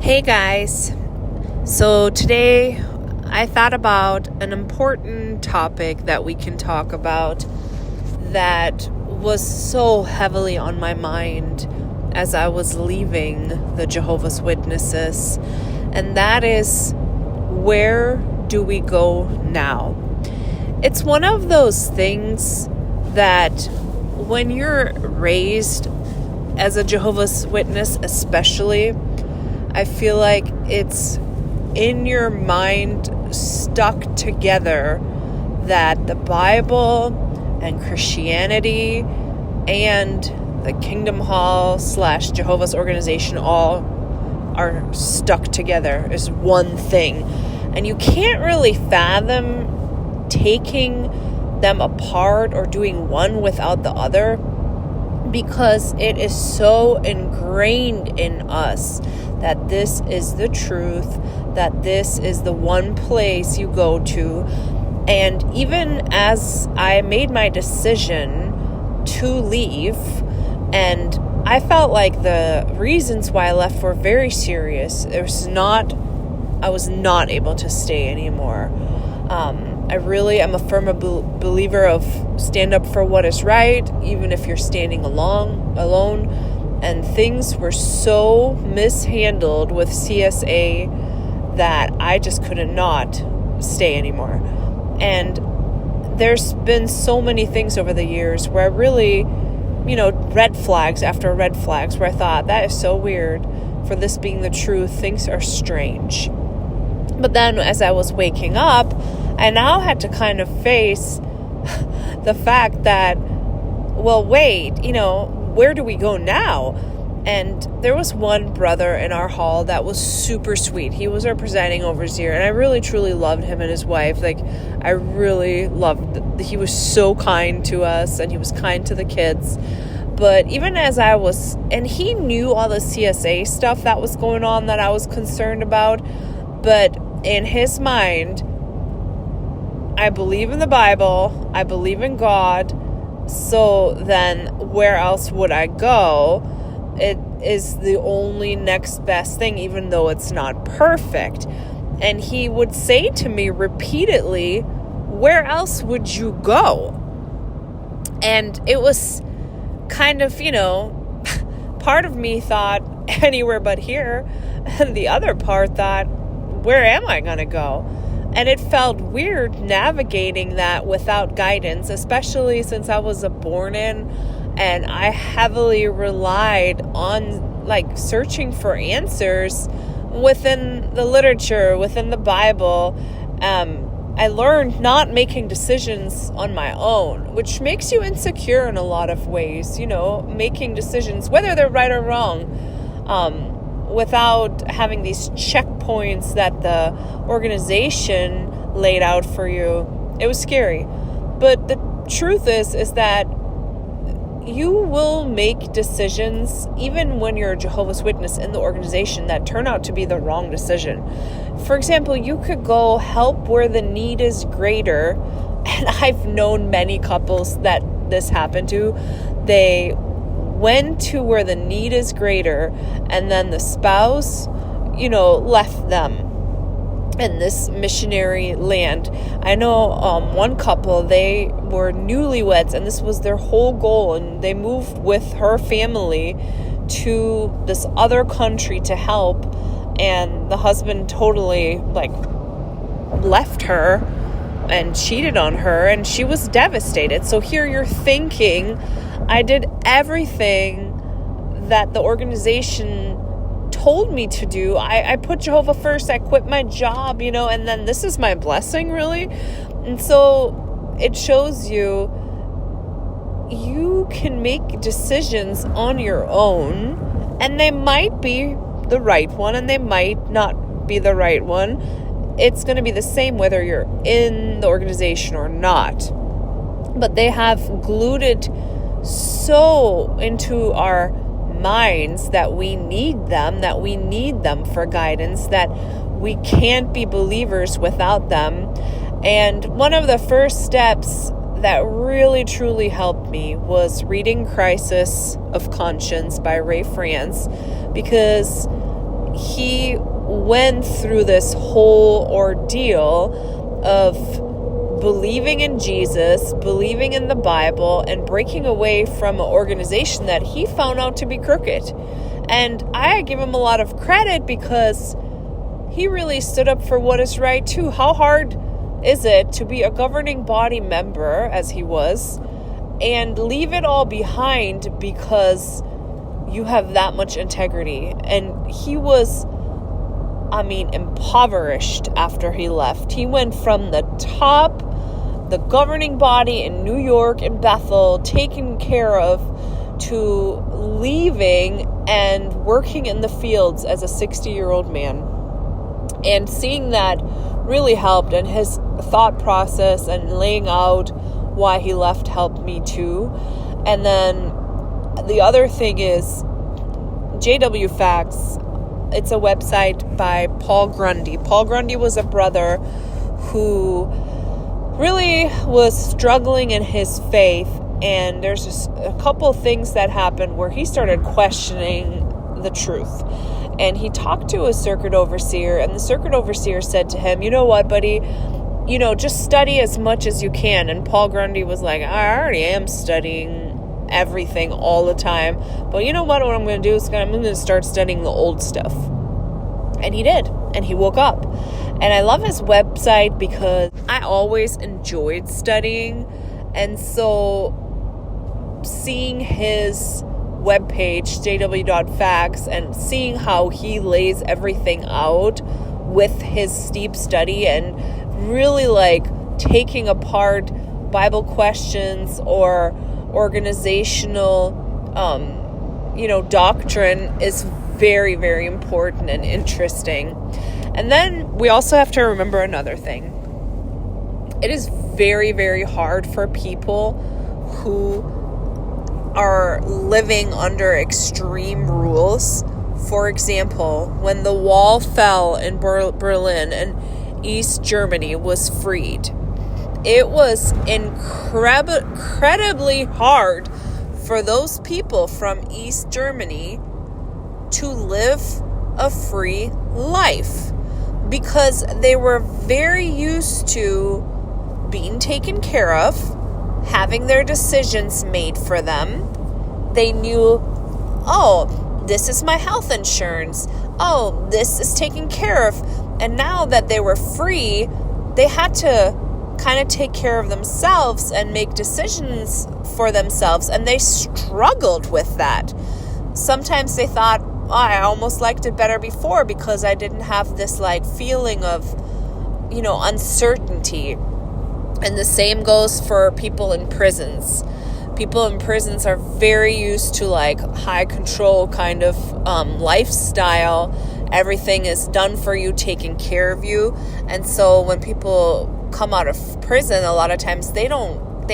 Hey guys, so today I thought about an important topic that we can talk about that was so heavily on my mind as I was leaving the Jehovah's Witnesses, and that is, where do we go now? It's one of those things that when you're raised as a Jehovah's Witness especially, I feel like it's in your mind stuck together that the Bible and Christianity and the Kingdom Hall / Jehovah's organization all are stuck together as one thing. And you can't really fathom taking them apart or doing one without the other, because it is so ingrained in us that this is the truth, that this is the one place you go to. And even as I made my decision to leave, and I felt like the reasons why I left were very serious. I was not able to stay anymore. I really am a firm believer of stand up for what is right, even if you're standing alone. And things were so mishandled with CSA that I just could not stay anymore. And there's been so many things over the years where I really, red flags after red flags, where I thought, that is so weird. For this being the truth, things are strange. But then as I was waking up, I now had to kind of face the fact that, well, wait, where do we go now? And there was one brother in our hall that was super sweet. He was our presiding overseer, and I really, truly loved him and his wife. I really loved, he was so kind to us, and he was kind to the kids. But even as and he knew all the CSA stuff that was going on that I was concerned about, but in his mind, I believe in the Bible, I believe in God, so then where else would I go? It is the only next best thing, even though it's not perfect. And he would say to me repeatedly, where else would you go? And it was kind of, part of me thought anywhere but here, and the other part thought, where am I going to go? And it felt weird navigating that without guidance, especially since I was a born-in, and I heavily relied on searching for answers within the literature, within the Bible. I learned not making decisions on my own, which makes you insecure in a lot of ways, making decisions, whether they're right or wrong, without having these checkpoints that the organization laid out for you. It was scary. But the truth is that you will make decisions, even when you're a Jehovah's Witness in the organization, that turn out to be the wrong decision. For example, you could go help where the need is greater. And I've known many couples that this happened to. They went to where the need is greater, and then the spouse, left them in this missionary land. I know one couple, they were newlyweds, and this was their whole goal, and they moved with her family to this other country to help, and the husband totally left her and cheated on her, and she was devastated. So here you're thinking, I did everything that the organization told me to do. I put Jehovah first. I quit my job, and then this is my blessing, really. And so it shows you can make decisions on your own, and they might be the right one, and they might not be the right one. It's going to be the same whether you're in the organization or not. But they have glued it so into our minds that we need them for guidance, that we can't be believers without them. And one of the first steps that really truly helped me was reading Crisis of Conscience by Ray France, because he went through this whole ordeal of believing in Jesus, believing in the Bible, and breaking away from an organization that he found out to be crooked. And I give him a lot of credit because he really stood up for what is right too. How hard is it to be a governing body member, as he was, and leave it all behind because you have that much integrity? And he was, impoverished after he left. He went from the top, the governing body in New York and Bethel, taken care of, to leaving and working in the fields as a 60-year-old man. And seeing that really helped, and his thought process and laying out why he left helped me too. And then the other thing is JW Facts. It's a website by Paul Grundy. Paul Grundy was a brother who really was struggling in his faith, and there's just a couple of things that happened where he started questioning the truth. And he talked to a circuit overseer, and the circuit overseer said to him, "You know what, buddy? Just study as much as you can." And Paul Grundy was like, "I already am studying everything all the time, but you know what I'm going to do is I'm going to start studying the old stuff." And he did, and he woke up. And I love his website because I always enjoyed studying, and so seeing his webpage, jw.facts, and seeing how he lays everything out with his steep study and really taking apart Bible questions or organizational doctrine is very, very important and interesting. And then we also have to remember another thing. It is very, very hard for people who are living under extreme rules. For example, when the wall fell in Berlin and East Germany was freed, it was incredibly hard for those people from East Germany to live a free life because they were very used to being taken care of, having their decisions made for them. They knew, oh, this is my health insurance. Oh, this is taken care of. And now that they were free, they had to kind of take care of themselves and make decisions for themselves. And they struggled with that. Sometimes they thought, oh, I almost liked it better before because I didn't have this feeling of, uncertainty. And the same goes for people in prisons. People in prisons are very used to high control kind of lifestyle. Everything is done for you, taking care of you. And so when people come out of prison, a lot of times they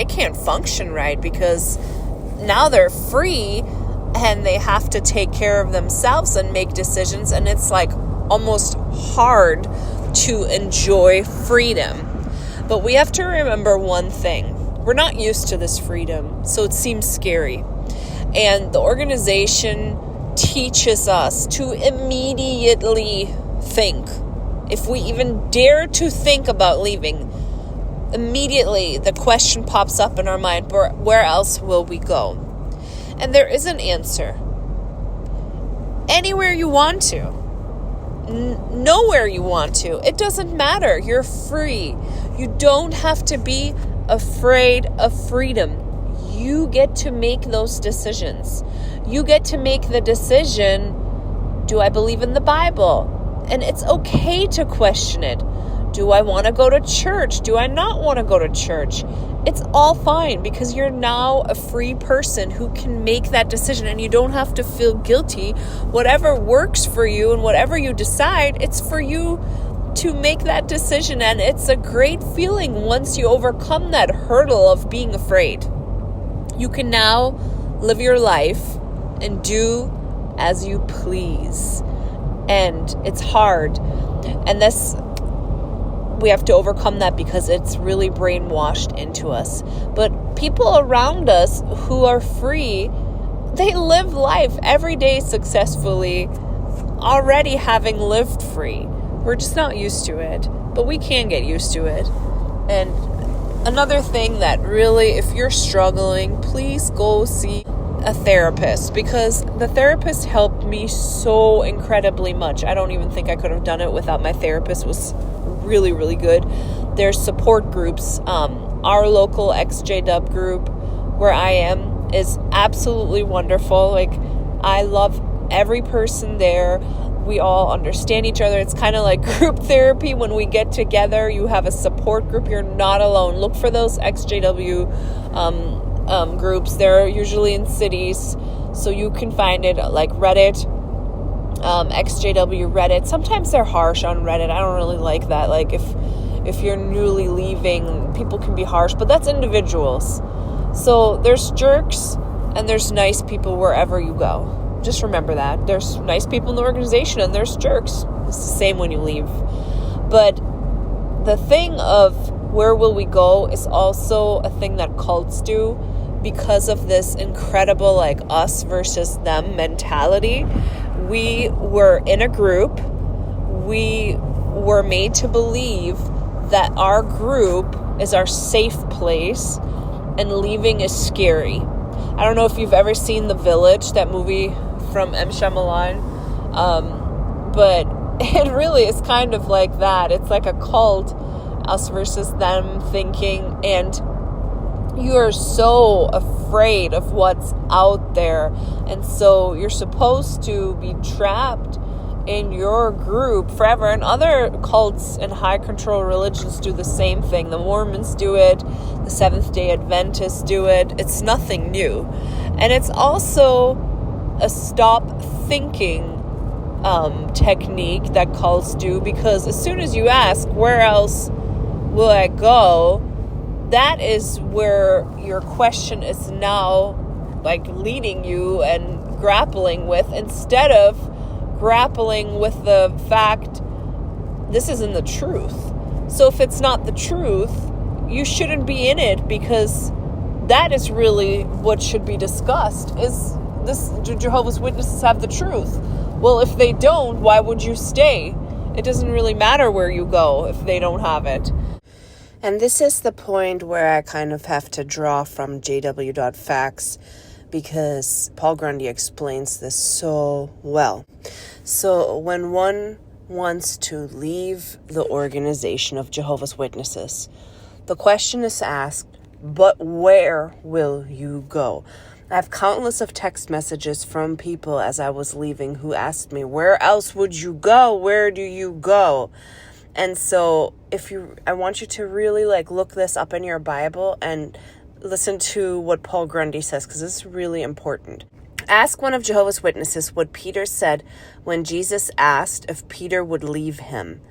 can't function right because now they're free and they have to take care of themselves and make decisions. And it's almost hard to enjoy freedom. But we have to remember one thing. We're not used to this freedom, so it seems scary. And the organization teaches us to immediately think. If we even dare to think about leaving, immediately the question pops up in our mind, where else will we go? And there is an answer. Anywhere you want to. Nowhere you want to. It doesn't matter. You're free. You don't have to be afraid of freedom. You get to make those decisions. You get to make the decision, do I believe in the Bible? And it's okay to question it. Do I want to go to church? Do I not want to go to church? It's all fine because you're now a free person who can make that decision, and you don't have to feel guilty. Whatever works for you and whatever you decide, it's for you to make that decision. And it's a great feeling once you overcome that hurdle of being afraid. You can now live your life and do as you please. And it's hard. And we have to overcome that because it's really brainwashed into us. But people around us who are free, they live life every day successfully, already having lived free. We're just not used to it, but we can get used to it. And another thing that really, if you're struggling, please go see a therapist, because the therapist helped me so incredibly much. I don't even think I could have done it without my therapist. It was really, really good. There's support groups. Our local Exjw group where I am is absolutely wonderful. Like, I love every person there. We all understand each other. It's kind of like group therapy. When we get together, you have a support group. You're not alone. Look for those Exjw groups. They're usually in cities, so you can find it like Reddit, Exjw Reddit. Sometimes they're harsh on Reddit. I don't really like that. Like, if you're newly leaving, people can be harsh, but that's individuals. So there's jerks and there's nice people wherever you go. Just remember that. There's nice people in the organization and there's jerks. It's the same when you leave. But the thing of where will we go is also a thing that cults do, because of this incredible like us versus them mentality. We were in a group. We were made to believe that our group is our safe place and leaving is scary. I don't know if you've ever seen The Village, that movie from M. Shyamalan, but it really is kind of like that. It's like a cult, us versus them thinking, and you are so afraid of what's out there, and so you're supposed to be trapped in your group forever. And other cults and high control religions do the same thing. The Mormons do it, the Seventh-day Adventists do it. It's nothing new. And it's also a stop thinking technique that cults do, because as soon as you ask, where else will I go, that is where your question is now like leading you and grappling with, instead of grappling with the fact this isn't the truth. So if it's not the truth, you shouldn't be in it, because that is really what should be discussed. Is this, do Jehovah's Witnesses have the truth? Well, if they don't, why would you stay? It doesn't really matter where you go if they don't have it. And this is the point where I kind of have to draw from jw.facts, because Paul Grundy explains this so well. So when one wants to leave the organization of Jehovah's Witnesses, the question is asked, but where will you go? I have countless of text messages from people as I was leaving who asked me, where else would you go? Where do you go? And so I want you to really look this up in your Bible and listen to what Paul Grundy says, because this is really important. Ask one of Jehovah's Witnesses what Peter said when Jesus asked if Peter would leave him.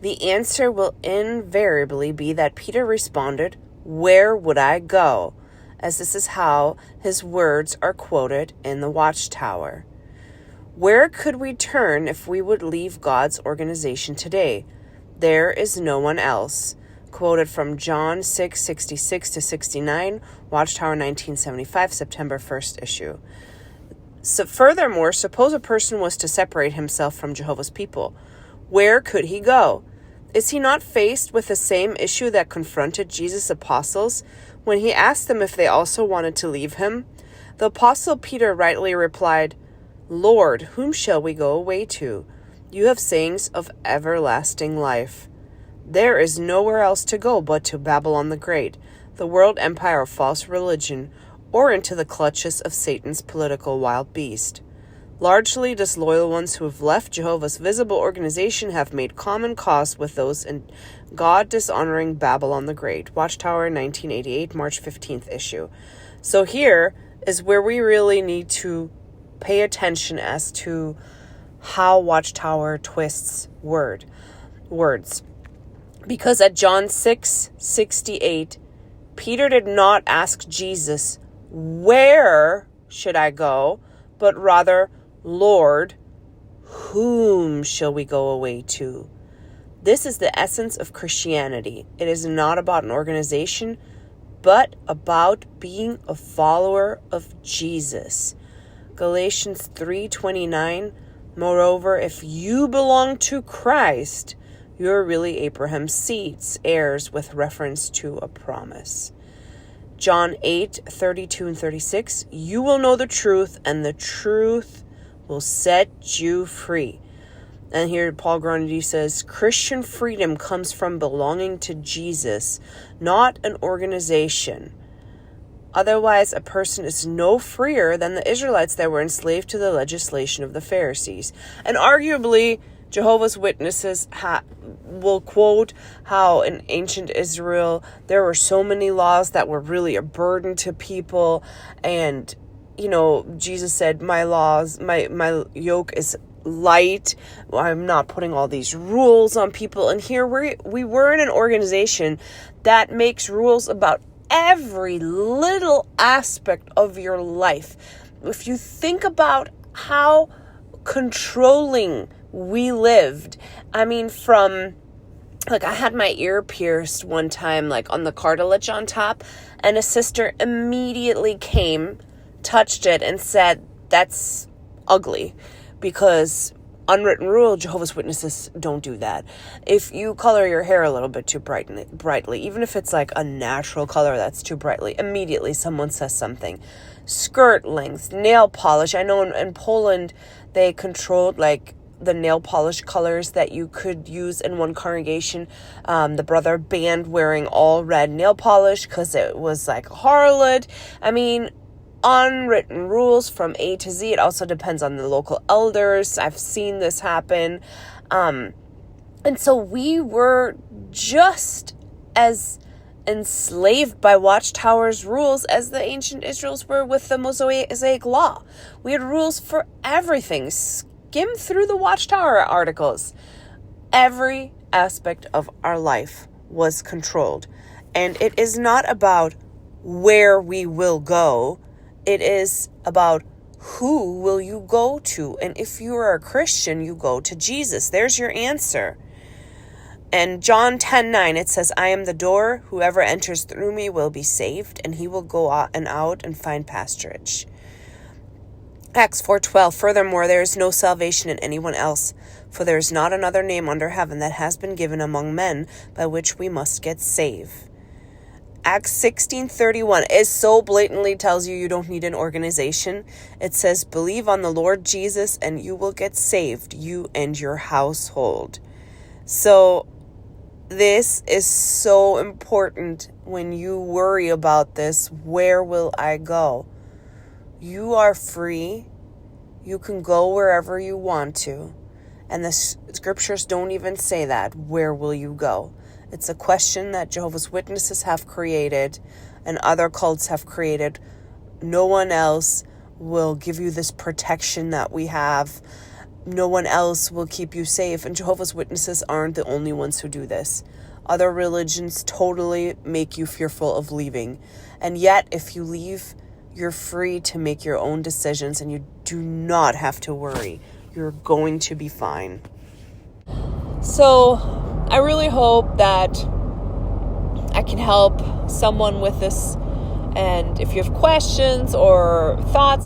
The answer will invariably be that Peter responded, "Where would I go?" as this is how his words are quoted in the Watchtower. Where could we turn if we would leave God's organization today? There is no one else. Quoted from John 6:66-69, Watchtower 1975, September 1st issue. So furthermore, suppose a person was to separate himself from Jehovah's people. Where could he go? Is he not faced with the same issue that confronted Jesus' apostles when he asked them if they also wanted to leave him? The apostle Peter rightly replied, "Lord, whom shall we go away to? You have sayings of everlasting life." There is nowhere else to go but to Babylon the Great, the world empire of false religion, or into the clutches of Satan's political wild beast. Largely, disloyal ones who have left Jehovah's visible organization have made common cause with those in God-dishonoring Babylon the Great. Watchtower 1988, March 15th issue. So here is where we really need to pay attention as to how Watchtower twists words. Because at John 6:68, Peter did not ask Jesus, "Where should I go?" but rather, "Lord, whom shall we go away to?" This is the essence of Christianity. It is not about an organization, but about being a follower of Jesus. Galatians 3:29, Moreover, if you belong to Christ, you're really Abraham's seeds, heirs with reference to a promise. John 8:32 and 36, you will know the truth, and the truth will set you free. And here Paul Grundy says, Christian freedom comes from belonging to Jesus, not an organization. Otherwise, a person is no freer than the Israelites that were enslaved to the legislation of the Pharisees. And arguably, Jehovah's Witnesses will quote how in ancient Israel, there were so many laws that were really a burden to people. And, Jesus said, my laws, my yoke is light. I'm not putting all these rules on people. And here we were in an organization that makes rules about every little aspect of your life. If you think about how controlling we lived, I had my ear pierced one time, on the cartilage on top, and a sister immediately came, touched it, and said, that's ugly, because unwritten rule, Jehovah's Witnesses don't do that. If you color your hair a little bit too brightly, even if it's a natural color that's too brightly, immediately someone says something. Skirt length, nail polish. I know in Poland, they controlled the nail polish colors that you could use in one congregation. The brother banned wearing all red nail polish because it was like a harlot. Unwritten rules from A to Z. It also depends on the local elders. I've seen this happen. And so we were just as enslaved by Watchtower's rules as the ancient Israels were with the Mosaic law. We had rules for everything. Skim through the Watchtower articles. Every aspect of our life was controlled. And it is not about where we will go. It is about who will you go to. And if you are a Christian, you go to Jesus. There's your answer. And John 10:9, it says, I am the door. Whoever enters through me will be saved, and he will go out and find pasturage. Acts 4:12, furthermore, there is no salvation in anyone else, for there is not another name under heaven that has been given among men by which we must get saved. Acts 16:31 is so blatantly tells you don't need an organization. It says, believe on the Lord Jesus and you will get saved, you and your household. So this is so important when you worry about this. Where will I go? You are free. You can go wherever you want to. And the scriptures don't even say that. Where will you go? It's a question that Jehovah's Witnesses have created and other cults have created. No one else will give you this protection that we have. No one else will keep you safe. And Jehovah's Witnesses aren't the only ones who do this. Other religions totally make you fearful of leaving. And yet, if you leave, you're free to make your own decisions and you do not have to worry. You're going to be fine. So I really hope that I can help someone with this. And if you have questions or thoughts,